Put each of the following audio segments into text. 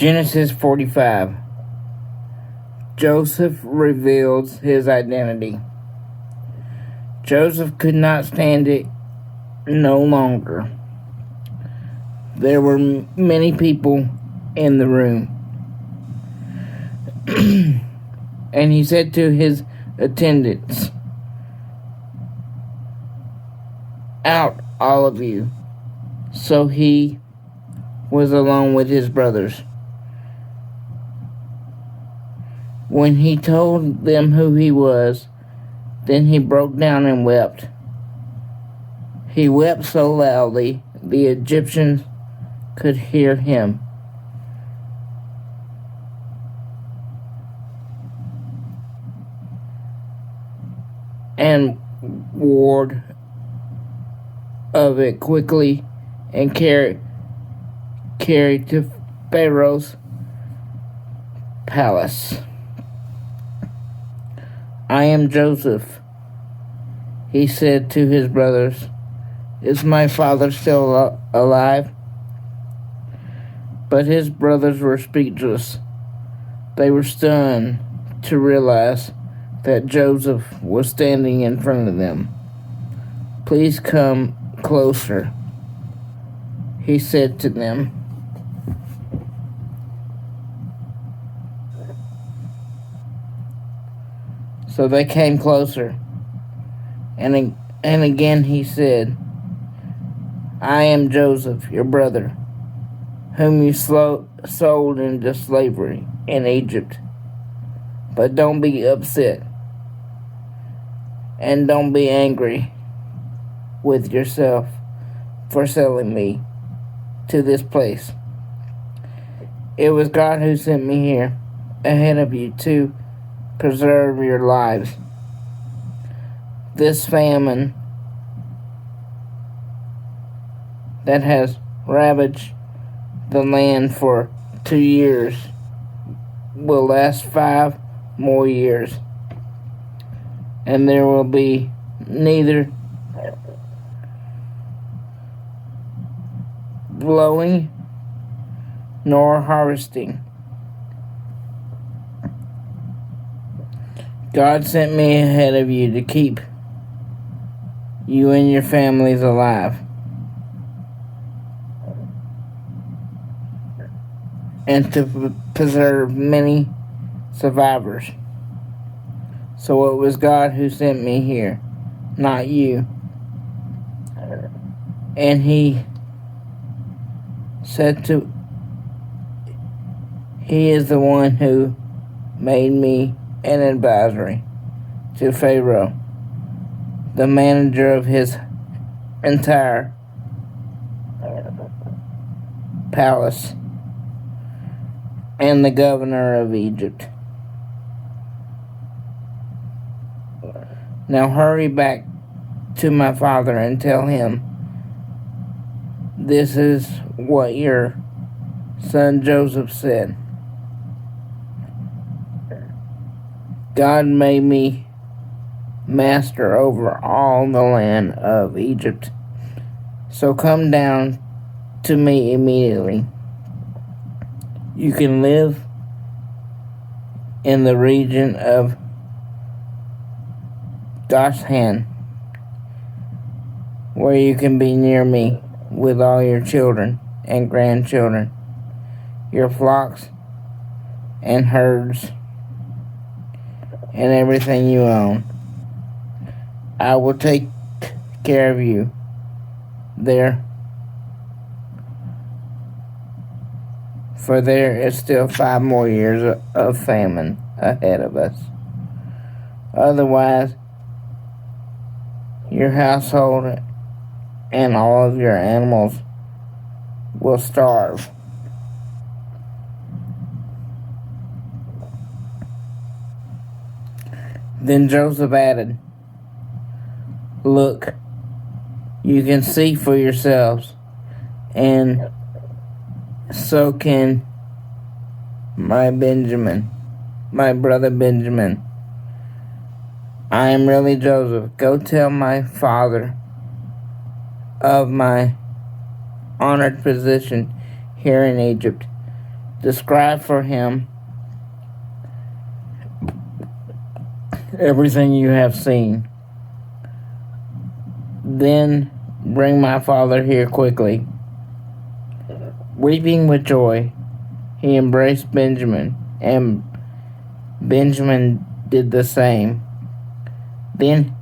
Genesis 45. Joseph reveals his identity. Joseph could not stand it no longer. There were many people in the room. And he said to his attendants, "Out, all of you." So he was alone with his brothers. When he told them who he was, then he broke down and wept. He wept so loudly the Egyptians could hear him. And ward of it quickly and carried to Pharaoh's palace. "I am Joseph," he said to his brothers. "Is my father still alive?" But his brothers were speechless. They were stunned to realize that Joseph was standing in front of them. "Please come closer," he said to them. So they came closer, and again he said, "I am Joseph, your brother, whom you sold into slavery in Egypt. But don't be upset, and don't be angry with yourself for selling me to this place. It was God who sent me here ahead of you to preserve your lives. This famine that has ravaged the land for 2 years will last 5 more years, and there will be neither blowing nor harvesting. God sent me ahead of you to keep you and your families alive, and to preserve many survivors. So it was God who sent me here, not you." And he said he is the one who made me an advisory to Pharaoh, the manager of his entire palace, and the governor of Egypt. Now hurry back to my father and tell him, this is what your son Joseph said. God made me master over all the land of Egypt. So come down to me immediately. You can live in the region of Goshen, where you can be near me with all your children and grandchildren, your flocks and herds, and everything you own. I will take care of you there, for there is still 5 more years of famine ahead of us. Otherwise, your household and all of your animals will starve. Then Joseph added, "Look, you can see for yourselves, and so can my brother Benjamin. I am really Joseph. Go tell my father of my honored position here in Egypt, Describe for him everything you have seen. Then bring my father here quickly." Weeping with joy, he embraced Benjamin, and Benjamin did the same. Then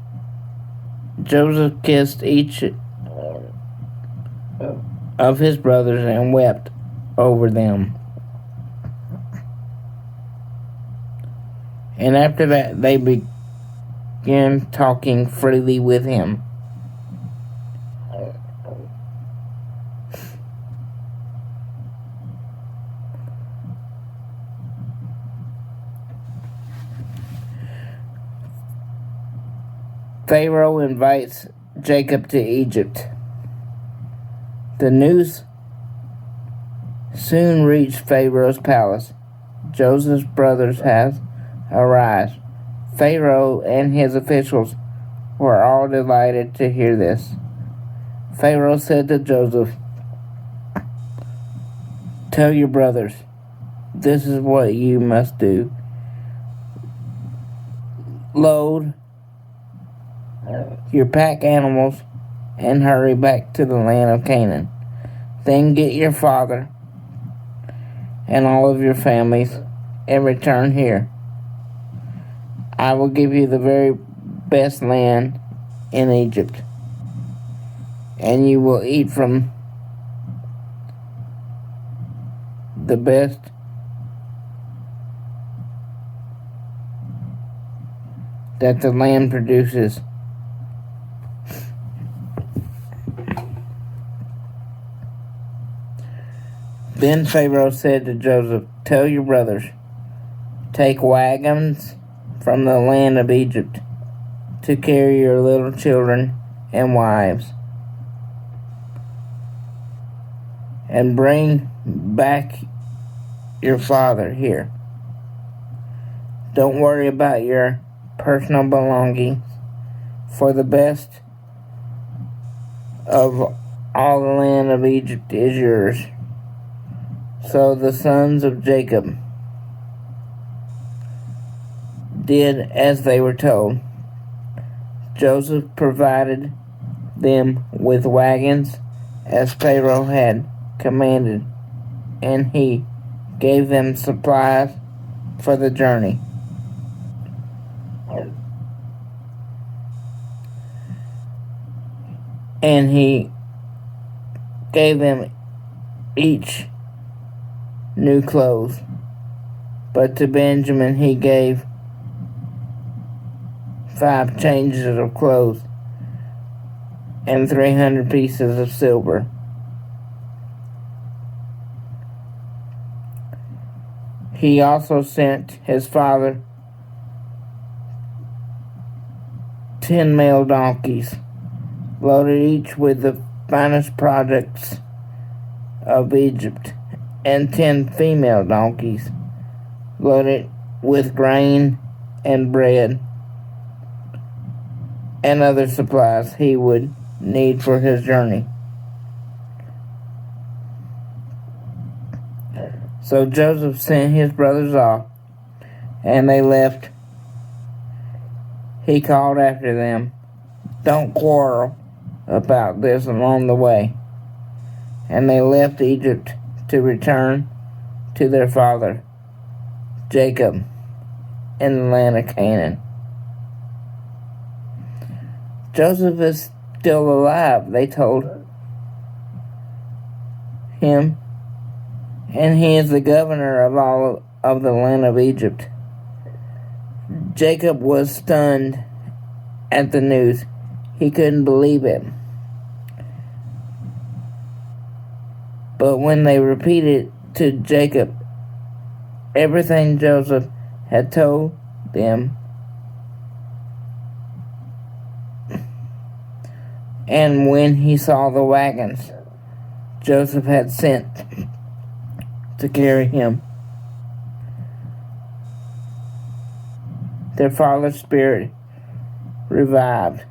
Joseph kissed each of his brothers and wept over them. And after that, they began talking freely with him. Pharaoh invites Jacob to Egypt. The news soon reached Pharaoh's palace. Joseph's brothers have arrived. Pharaoh and his officials were all delighted to hear this. Pharaoh said to Joseph, "Tell your brothers, this is what you must do. Load your pack animals and hurry back to the land of Canaan. Then get your father and all of your families and return here. I will give you the very best land in Egypt, and you will eat from the best that the land produces." Then Pharaoh said to Joseph, "Tell your brothers, take wagons from the land of Egypt to carry your little children and wives, and bring back your father here. Don't worry about your personal belongings, for the best of all the land of Egypt is yours." So the sons of Jacob did as they were told. Joseph provided them with wagons as Pharaoh had commanded, and he gave them supplies for the journey. And he gave them each new clothes. But to Benjamin he gave 5 changes of clothes and 300 pieces of silver. He also sent his father 10 male donkeys, loaded each with the finest products of Egypt, and 10 female donkeys, loaded with grain and bread and other supplies he would need for his journey. So Joseph sent his brothers off, and they left. He called after them, "Don't quarrel about this along the way." And they left Egypt to return to their father, Jacob, in the land of Canaan. "Joseph is still alive," they told him, "and he is the governor of all of the land of Egypt." Jacob was stunned at the news. He couldn't believe it. But when they repeated to Jacob everything Joseph had told them, and when he saw the wagons Joseph had sent to carry him, their father's spirit revived.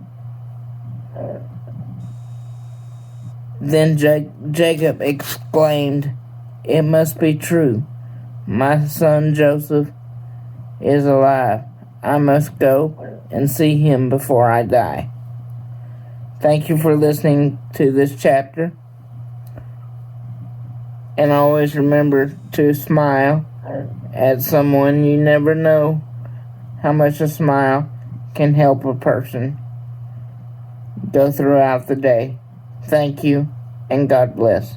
Then Jacob exclaimed, "It must be true. My son Joseph is alive. I must go and see him before I die. Thank you for listening to this chapter. And always remember to smile at someone. You never know how much a smile can help a person go throughout the day. Thank you, and God bless.